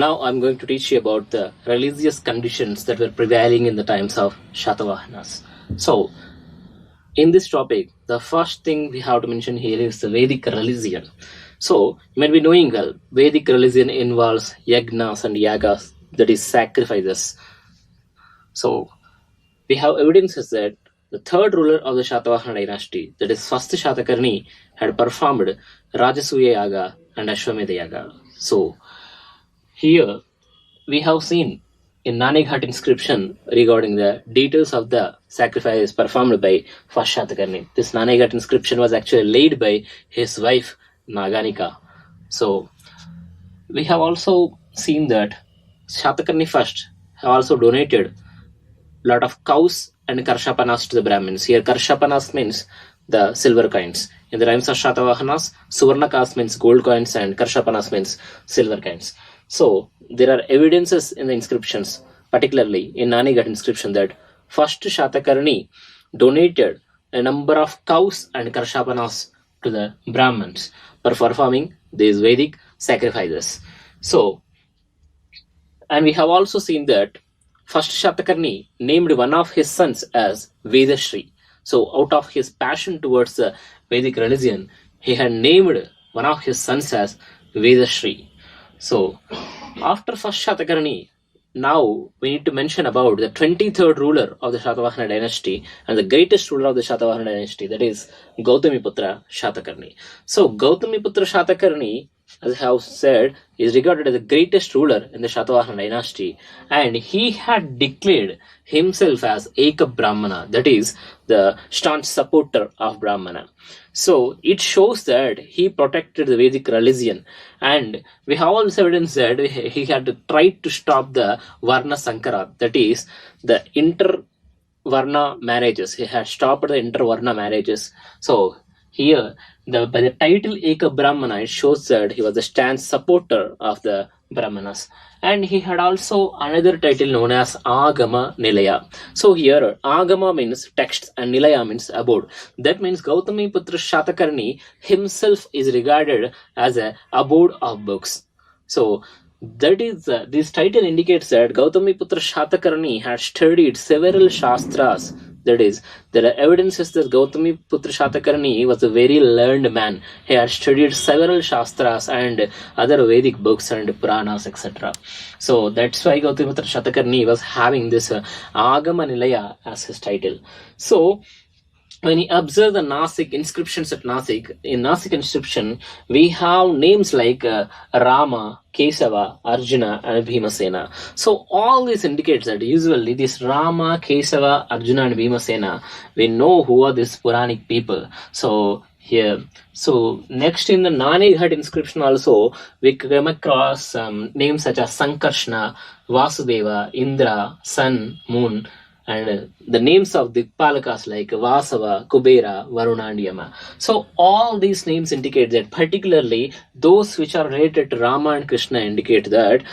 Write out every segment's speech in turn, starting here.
Now I'm going to teach you about the religious conditions that were prevailing in the times of Satavahanas. So, in this topic, the first thing we have to mention here is the Vedic religion. So, you might be knowing well, Vedic religion involves yagnas and yagas, that is sacrifices. So, we have evidences that the third ruler of the Satavahana dynasty, that is first Shatakarni, had performed Rajasuya Yaga and Ashwamedha Yaga. So, here we have seen in Nanighat inscription regarding the details of the sacrifice performed by first Shatakarni. This Nanighat inscription was actually laid by his wife Naganika. So, we have also seen that Shatakarni first have also donated lot of cows and karshapanas to the Brahmins. Here karshapanas means the silver coins. In the times of Satavahanas, suvarnakas means gold coins and karshapanas means silver coins. So there are evidences in the inscriptions, particularly in Nanighat inscription, that first Shatakarni donated a number of cows and karshapanas to the Brahmins for performing these Vedic sacrifices. So, and we have also seen that first Shatakarni named one of his sons as Vedashri. So, out of his passion towards the Vedic religion, he had named one of his sons as Vedashri. So, after first Shatakarni, now we need to mention about the 23rd ruler of the Satavahana dynasty and the greatest ruler of the Satavahana dynasty, that is Gautamiputra Shatakarni. So, Gautamiputra Shatakarni, as I have said, is regarded as the greatest ruler in the Satavahana dynasty, and he had declared himself as Eka Brahmana, that is the staunch supporter of Brahmana. So it shows that he protected the Vedic religion, and we have also evidence that he had tried to stop the Varna Sankara, that is the inter-Varna marriages. He had stopped the inter-Varna marriages. So here, by the title Eka Brahmana, it shows that he was a stanch supporter of the Brahmanas. And he had also another title known as Agama Nilaya. So here, Agama means text and Nilaya means abode. That means Gautamiputra Shatakarni himself is regarded as an abode of books. So that is, this title indicates that Gautamiputra Shatakarni had studied several Shastras. That is, there are evidences that Gautamiputra Shatakarni was a very learned man. He had studied several Shastras and other Vedic books and Puranas, etc. So that's why Gautamiputra Shatakarni was having this Agama Nilaya as his title. So, when you observe the Nasik inscriptions at Nasik, in Nasik inscription, we have names like Rama, Kesava, Arjuna, and Bhimasena. So all this indicates that usually this Rama, Kesava, Arjuna, and Bhimasena, we know who are these Puranic people. So here, so next in the Nanighat inscription also, we come across names such as Sankarshna, Vasudeva, Indra, Sun, Moon, and the names of the Palakas like Vasava, Kubera, Varuna, and Yama. So all these names indicate that, particularly those which are related to Rama and Krishna, indicate that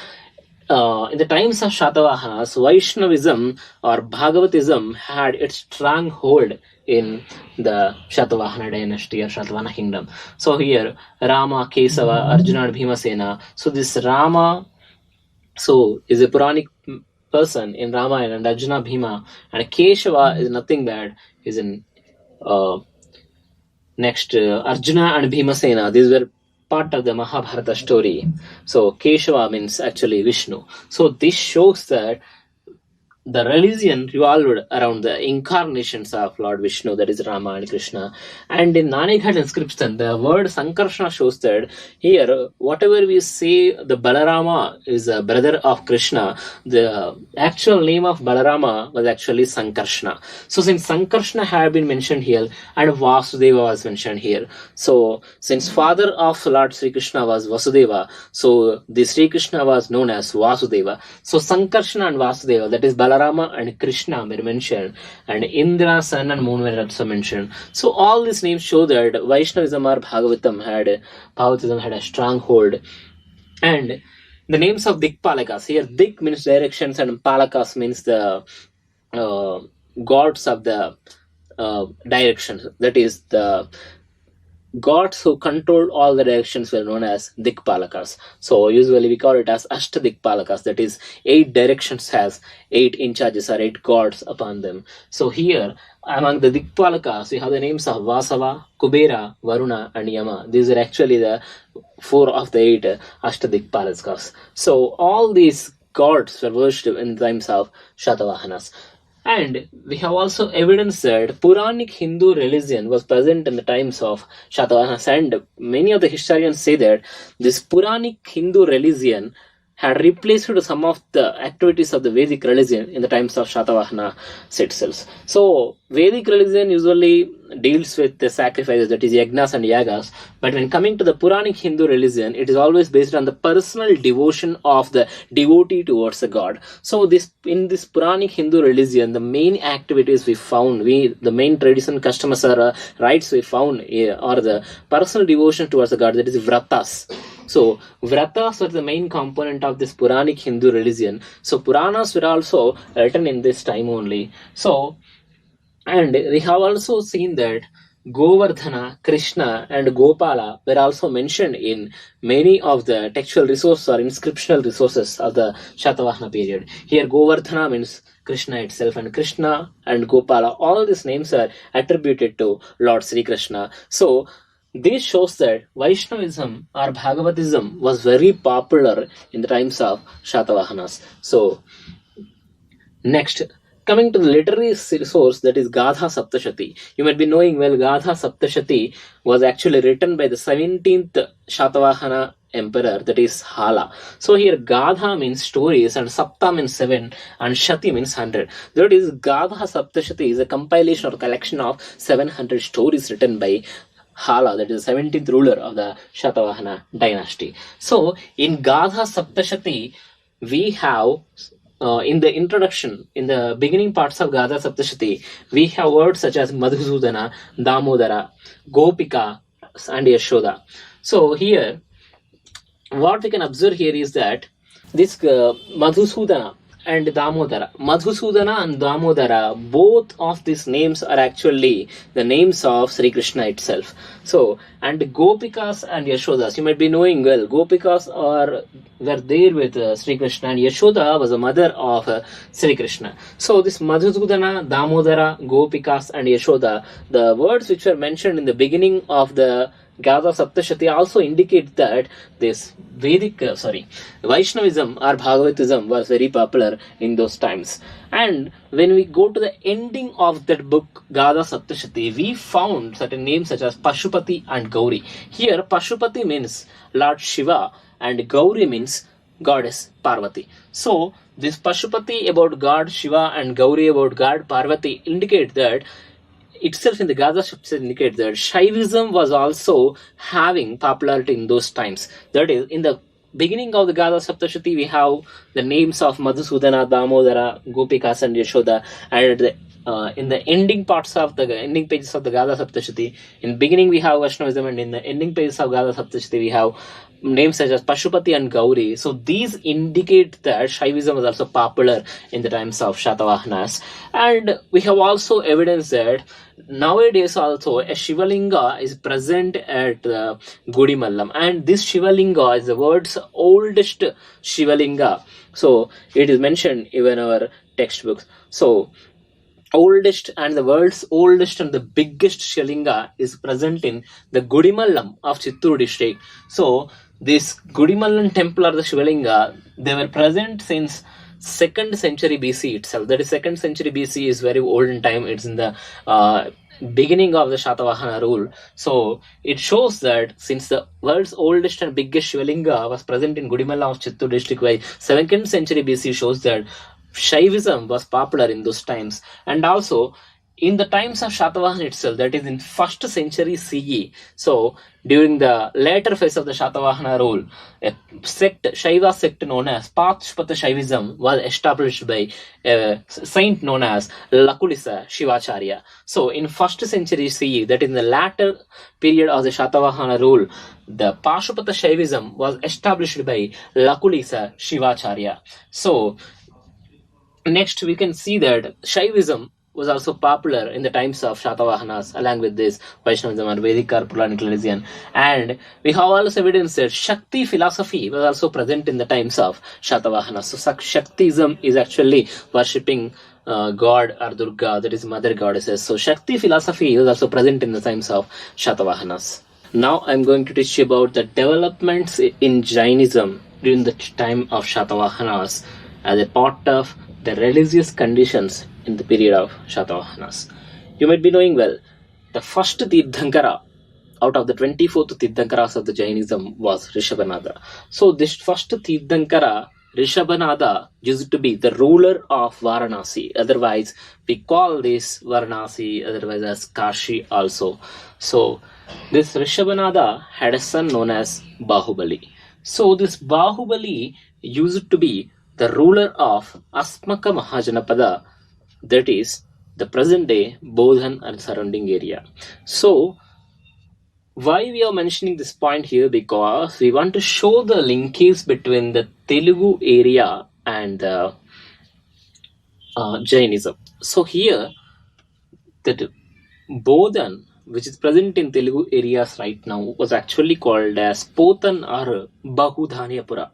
in the times of Satavahanas, Vaishnavism or Bhagavatism had its strong hold in the Satavahana dynasty or Satavahana kingdom. So here, Rama, Kesava, Arjuna, and Bhimasena. So this Rama is a Puranic person in Ramayana, and Arjuna, Bhima, and Keshava is nothing but is in next Arjuna and Bhimasena. These were part of the Mahabharata story. So Keshava means actually Vishnu. So this shows that the religion revolved around the incarnations of Lord Vishnu, that is Rama and Krishna. And in Nanighat inscription, the word Sankarshna shows that here, whatever we say, the Balarama is a brother of Krishna, the actual name of Balarama was actually Sankarshna. So since Sankarshna had been mentioned here, and Vasudeva was mentioned here, so since father of Lord Sri Krishna was Vasudeva, so the Sri Krishna was known as Vasudeva. So Sankarshna and Vasudeva, that is Balarama and Krishna were mentioned, and Indra, Sun, and Moon were also mentioned. So all these names show that Vaishnavism or Bhagavatism had a strong hold. And the names of Dikpalakas, here Dik means directions and Palakas means the gods of the directions, that is the gods who controlled all the directions were known as Dikpalakas. So usually we call it as Ashtadikpalakas, that is, 8 directions has 8 in charges or 8 gods upon them. So here, among the Dikpalakas, we have the names of Vasava, Kubera, Varuna, and Yama. These are actually the 4 of the 8 Ashtadikpalakas. So all these gods were worshipped in the times of Satavahanas. And we have also evidence that Puranic Hindu religion was present in the times of Satavahanas, and many of the historians say that this Puranic Hindu religion had replaced some of the activities of the Vedic religion in the times of Satavahana itself. So, Vedic religion usually deals with the sacrifices, that is yagnas and yagas, but when coming to the Puranic Hindu religion, it is always based on the personal devotion of the devotee towards the god. So in this Puranic Hindu religion, the main activities we found, the main tradition, customs or rites we found are the personal devotion towards the god, that is vratas. So vratas were the main component of this Puranic Hindu religion. So Puranas were also written in this time only. So, and we have also seen that Govardhana, Krishna, and Gopala were also mentioned in many of the textual resources or inscriptional resources of the Satavahana period. Here, Govardhana means Krishna itself, and Krishna and Gopala, all these names are attributed to Lord Sri Krishna. So, this shows that Vaishnavism or Bhagavatism was very popular in the times of Satavahanas. So, next, coming to the literary source, that is Gadha Saptashati. You might be knowing well, Gadha Saptashati was actually written by the 17th Satavahana emperor, that is Hala. So here Gadha means stories, and Sapta means 7, and Shati means 100. That is, Gadha Saptashati is a compilation or collection of 700 stories written by Hala, that is the 17th ruler of the Satavahana dynasty. So in Gadha Saptashati, we have in the introduction, in the beginning parts of Gadha Saptashati, we have words such as Madhusudana, Damodara, Gopika, and Yashoda. So here, what we can observe here is that this Madhusudana and Damodara, Madhusudana and Damodara, both of these names are actually the names of Sri Krishna itself. So, and Gopikas and Yashodas, you might be knowing well, Gopikas were there with Sri Krishna, and Yashoda was the mother of Sri Krishna. So, this Madhusudana, Damodara, Gopikas, and Yashoda, the words which were mentioned in the beginning of the Gadha Saptashati also indicate that this Vaishnavism or Bhagavatism was very popular in those times. And when we go to the ending of that book, Gadha Saptashati, we found certain names such as Pashupati and Gauri. Here, Pashupati means Lord Shiva, and Gauri means Goddess Parvati. So, this Pashupati about God Shiva and Gauri about God Parvati indicate that itself in the Gadha Saptashati indicates that Shaivism was also having popularity in those times. That is, in the beginning of the Gadha Saptashati, we have the names of Madhusudana, Damodara, Gopikas, and Yashoda, and in the ending parts of the ending pages of the Gadha Saptashati, in beginning we have Vaishnavism, and in the ending pages of Gadha Saptashati we have names such as Pashupati and Gauri. So these indicate that Shaivism was also popular in the times of Satavahanas. And we have also evidence that nowadays also a Shivalinga is present at Gudimallam, and this Shivalinga is the world's oldest Shivalinga. So it is mentioned even in our textbooks. So oldest and the world's oldest and the biggest Shivalinga is present in the Gudimallam of Chittoor district. So this Gudimallam temple or the Shivalinga, they were present since 2nd century BC itself. That is, 2nd century BC is very old in time. It's in the beginning of the Satavahana rule. So it shows that since the world's oldest and biggest Shivalinga was present in Gudimallam of Chittoor district by 2nd century BC, shows that Shaivism was popular in those times. And also in the times of Satavahana itself, that is in 1st century CE, so during the later phase of the Satavahana rule, a sect, Shaiva sect known as Patshpata Shaivism was established by a saint known as Lakulisa Shivacharya. So in 1st century CE, that is in the latter period of the Satavahana rule, the Patshpata Shaivism was established by Lakulisa Shivacharya. So next we can see that Shaivism was also popular in the times of Satavahanas, along with this Vaishnavism or Vedic or Puranic religion. And we have also evidence that Shakti philosophy was also present in the times of Satavahanas. So Shaktism is actually worshipping God or Durga, that is mother goddesses. So Shakti philosophy was also present in the times of Satavahanas. Now I'm going to teach you about the developments in Jainism during the time of Satavahanas as a part of the religious conditions in the period of Satavahanas. You might be knowing well, the first Tirthankara out of the 24th Tirthankaras of the Jainism was Rishabhanada. So this first Tirthankara, Rishabhanada, used to be the ruler of Varanasi. Otherwise, we call this Varanasi, otherwise as Kashi also. So this Rishabhanada had a son known as Bahubali. So this Bahubali used to be the ruler of Asmaka Mahajanapada, that is the present day Bodhan and surrounding area. So why we are mentioning this point here? Because we want to show the linkage between the Telugu area and Jainism. So here, that Bodhan, which is present in Telugu areas right now, was actually called as Potan or Bahudhanyapura.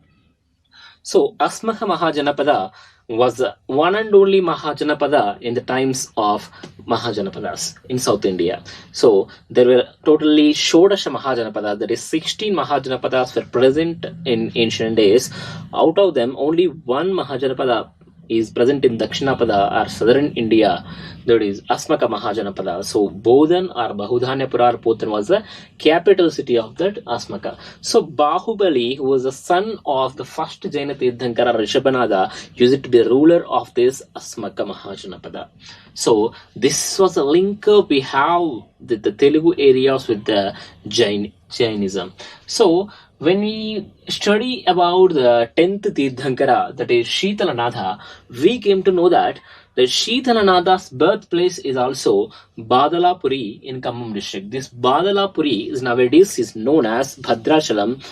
So Asmaka Mahajanapada was the one and only Mahajanapada in the times of Mahajanapadas in South India. So there were totally Shodasha Mahajanapada, that is 16 Mahajanapadas were present in ancient days. Out of them, only one Mahajanapada is present in Dakshinapada or southern India, that is Asmaka Mahajanapada. So Bodhan or Bahudhanyapura or Potan was the capital city of that Asmaka. So Bahubali, who was the son of the first Jaina Tirthankara Rishabhanada, used to be the ruler of this Asmaka Mahajanapada. So this was a link we have the Telugu areas with the Jainism. So when we study about the 10th Tirthankara, that is Shitalanatha, we came to know that the Shitalanatha's birthplace is also Badalapuri in Khammam district. This Badalapuri is nowadays is known as Bhadrachalam.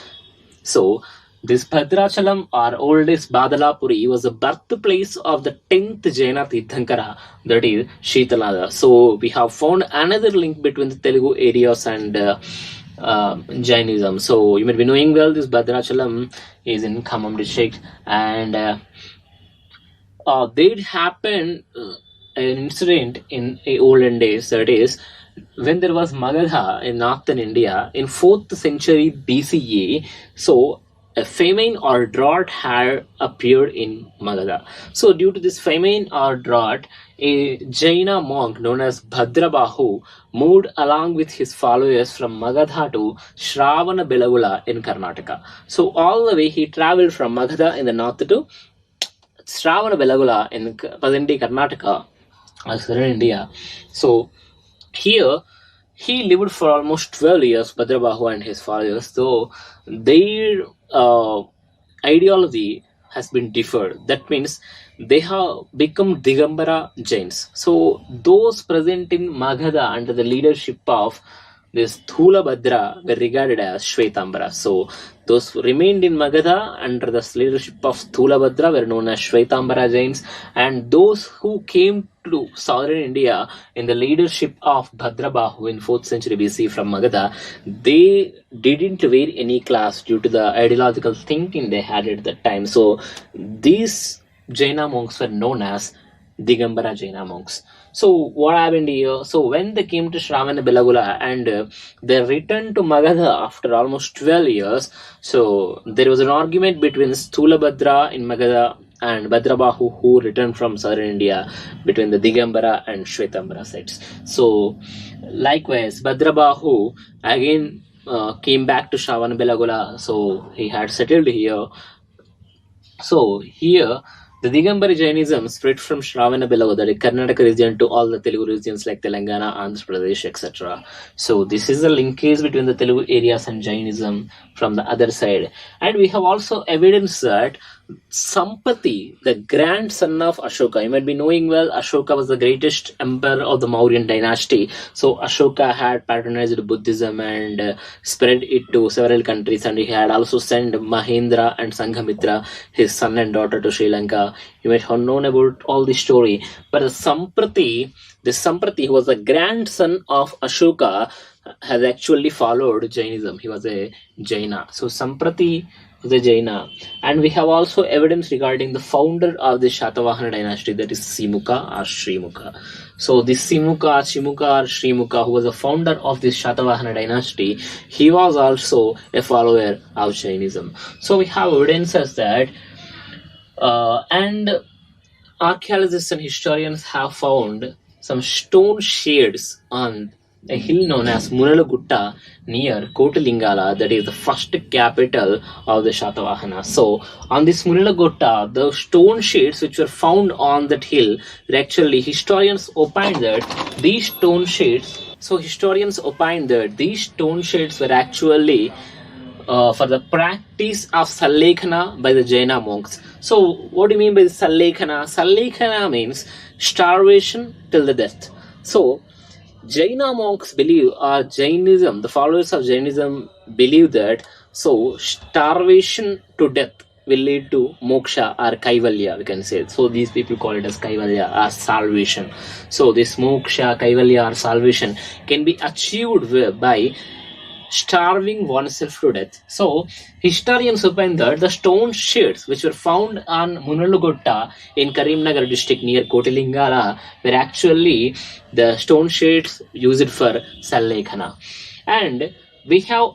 So this Bhadrachalam or oldest Badalapuri was the birthplace of the 10th Jaina Tirthankara, that is Shitalanatha. So we have found another link between the Telugu areas and Jainism. So you might be knowing well, this Bhadrachalam is in Khammam district, and there happened an incident in olden days, that is when there was Magadha in northern India in 4th century BCE. So a famine or drought had appeared in Magadha. So due to this famine or drought, a Jaina monk known as Bhadrabahu moved along with his followers from Magadha to Shravana Belagula in Karnataka. So all the way he traveled from Magadha in the north to Shravana Belagula in present-day Karnataka, southern India. So here he lived for almost 12 years, Bhadrabahu and his followers. So their ideology has been differed. That means they have become Digambara Jains. So those present in Magadha under the leadership of this Thula Bhadra were regarded as Shvetambara. So those who remained in Magadha under the leadership of Thula Bhadra were known as Shvetambara Jains, and those who came to southern India in the leadership of Bhadrabahu in 4th century BC from Magadha, they didn't wear any class due to the ideological thinking they had at that time. So these Jaina monks were known as Digambara Jaina monks. So what happened here? So when they came to Shravana Belagula and they returned to Magadha after almost 12 years, so there was an argument between Stulabhadra in Magadha and Bhadrabahu, who returned from southern India, between the Digambara and Shvetambara sites. So likewise, Bhadrabahu again came back to Shravana Belagula, so he had settled here. So here the Digambara Jainism spread from Shravana Belagula, the Karnataka region, to all the Telugu regions like Telangana, Andhra Pradesh, etc. So this is the linkage between the Telugu areas and Jainism from the other side. And we have also evidence that Sampati, the grandson of Ashoka. You might be knowing well, Ashoka was the greatest emperor of the Mauryan dynasty. So Ashoka had patronized Buddhism and spread it to several countries, and he had also sent Mahendra and Sanghamitra, his son and daughter, to Sri Lanka. You might have known about all the story. But this Sampati, who was the grandson of Ashoka, has actually followed Jainism. He was a Jaina. So Samprati was a Jaina. And we have also evidence regarding the founder of the Satavahana dynasty, that is Simukha or Srimukha. So this Simukha, Shimuka or Srimukha, who was the founder of this Satavahana dynasty, he was also a follower of Jainism. So we have evidences that and archaeologists and historians have found some stone shades on a hill known as Munalagutta near Kotalingala, that is the first capital of the Satavahanas. So on this Munalagutta, the stone shades which were found on that hill were actually, historians opined that these stone shades were actually for the practice of Sallekhana by the Jaina monks. So what do you mean by Sallekhana? Sallekhana means starvation till the death. So Jaina monks believe, or Jainism, the followers of Jainism believe that, so starvation to death will lead to moksha or kaivalya, we can say. So these people call it as kaivalya or salvation. So this moksha, kaivalya or salvation can be achieved by starving oneself to death. So historians opine that the stone shades which were found on Munalugutta in Karimnagar district near Kotilingala were actually the stone shades used for Sallekhana. And we have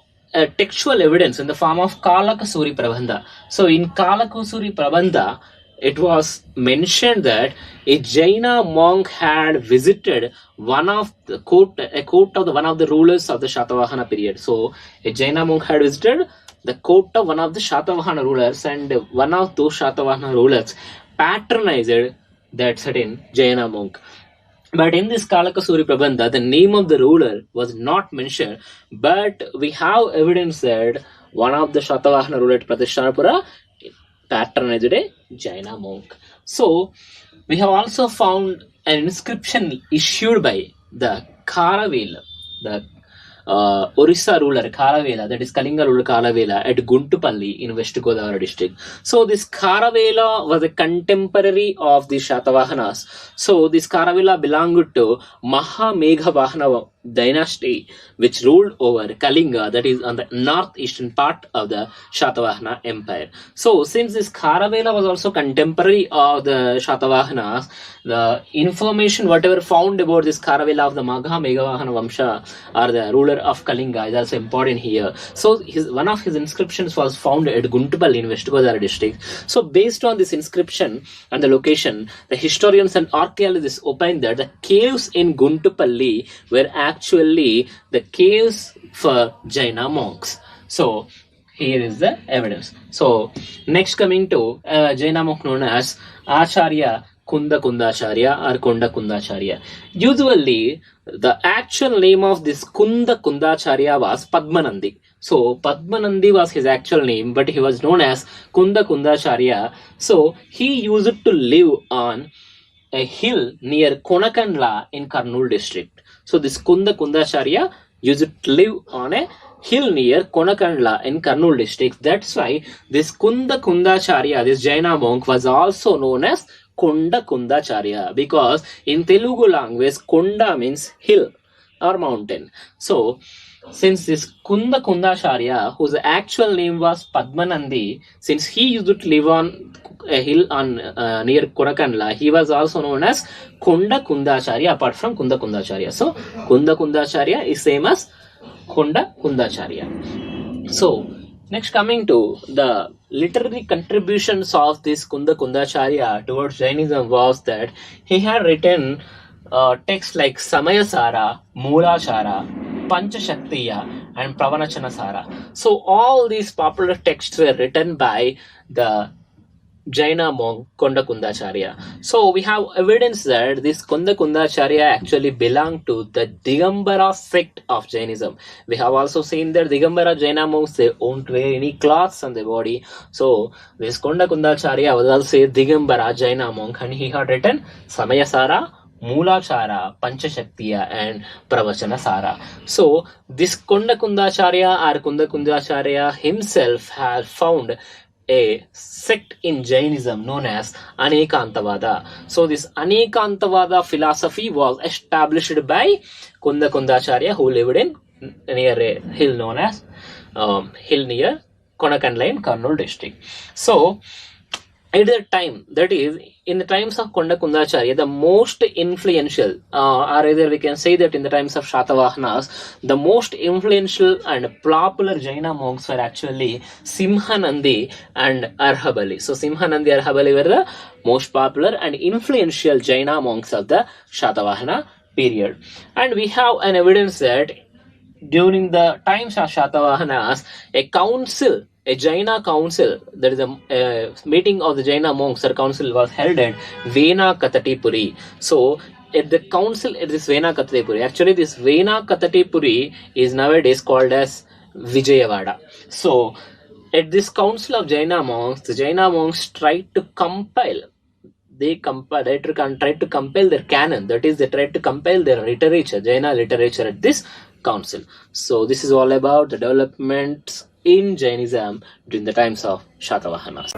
textual evidence in the form of Kalakasuri Prabandha. So in Kalakasuri Prabandha, it was mentioned that a Jaina monk had visited one of the court of one of the rulers of the Satavahana period. So a Jaina monk had visited the court of one of the Satavahana rulers, and one of those Satavahana rulers patronized that certain Jaina monk. But in this Kalakasuri Prabandha, the name of the ruler was not mentioned, but we have evidence that one of the Satavahana rulers at Pratishthanapura patronized a Jaina monk. So we have also found an inscription issued by the Kharavela, the Orissa ruler Kharavela, that is Kalinga ruler Kharavela at Guntupalli in West Godavari district. So this Kharavela was a contemporary of the Satavahanas. So this Kharavela belonged to Mahameghavahana dynasty, which ruled over Kalinga, that is on the northeastern part of the Satavahana empire. So since this Kharavela was also contemporary of the Satavahanas, the information whatever found about this Kharavela of the Mahameghavahana Vamsha or the ruler of Kalinga is also important here. So one of his inscriptions was found at Guntupalli in West Godavari district. So based on this inscription and the location, the historians and archaeologists opine that the caves in Guntupalli were actually the caves for Jaina monks. So here is the evidence. So next coming to Jaina monk known as Acharya Kunda Kundacharya or Konda Kundacharya. Usually the actual name of this Kunda Kundacharya was Padmanandi. So Padmanandi was his actual name, but he was known as Kunda Kundacharya. So he used to live on a hill near Konakandla in Kurnool district. So this Kunda Kundacharya used to live on a hill near Konakandla in Kurnool district. That's why this Kunda Kundacharya, this Jaina monk, was also known as Konda Kundacharya, because in Telugu language Konda means hill or mountain. So since this Kunda Kundacharya, whose actual name was Padmanandi, since he used to live on a hill on near Konakandla, he was also known as Konda Kundacharya apart from Kunda Kundacharya. So Kunda Kundacharya is same as Konda Kundacharya. So next coming to the literary contributions of this Kunda Kundacharya towards Jainism was that he had written texts like Samayasara, Moolachara, Panchashaktiya and Pravanachanasara. So all these popular texts were written by the Jaina monk Kondakundacharya. So we have evidence that this Kondakundacharya actually belonged to the Digambara sect of Jainism. We have also seen that Digambara Jaina monks, they won't wear any cloths on their body. So this Kondakundacharya was also a Digambara Jaina monk, and he had written Samayasara, Mulachara, Panchashaktiya, and Pravachana Sara. So this Kondakundacharya or Kondakundacharya himself has found a sect in Jainism known as Anekantavada. So this Anekantavada philosophy was established by Kundakundacharya, who lived in near a hill known as hill near Konakanla in Kurnool district. So at that time, that is in the times of Kondakundacharya, the most influential, or either we can say that in the times of Satavahanas, the most influential and popular Jaina monks were actually Simhanandi and Arhabali. So Simhanandi and Arhabali were the most popular and influential Jaina monks of the Satavahana period. And we have an evidence that during the times of Satavahanas, a council, a Jaina council, there is a meeting of the Jaina monks or council was held at Vena Katatipuri. So at the council at this Vena Katatipuri, actually this Vena Katatipuri is nowadays called as Vijayawada. So at this council of Jaina monks, the Jaina monks tried to compile, tried to compile their canon, that is they tried to compile their literature, Jaina literature at this council. So this is all about the developments in Jainism during the times of Satavahanas.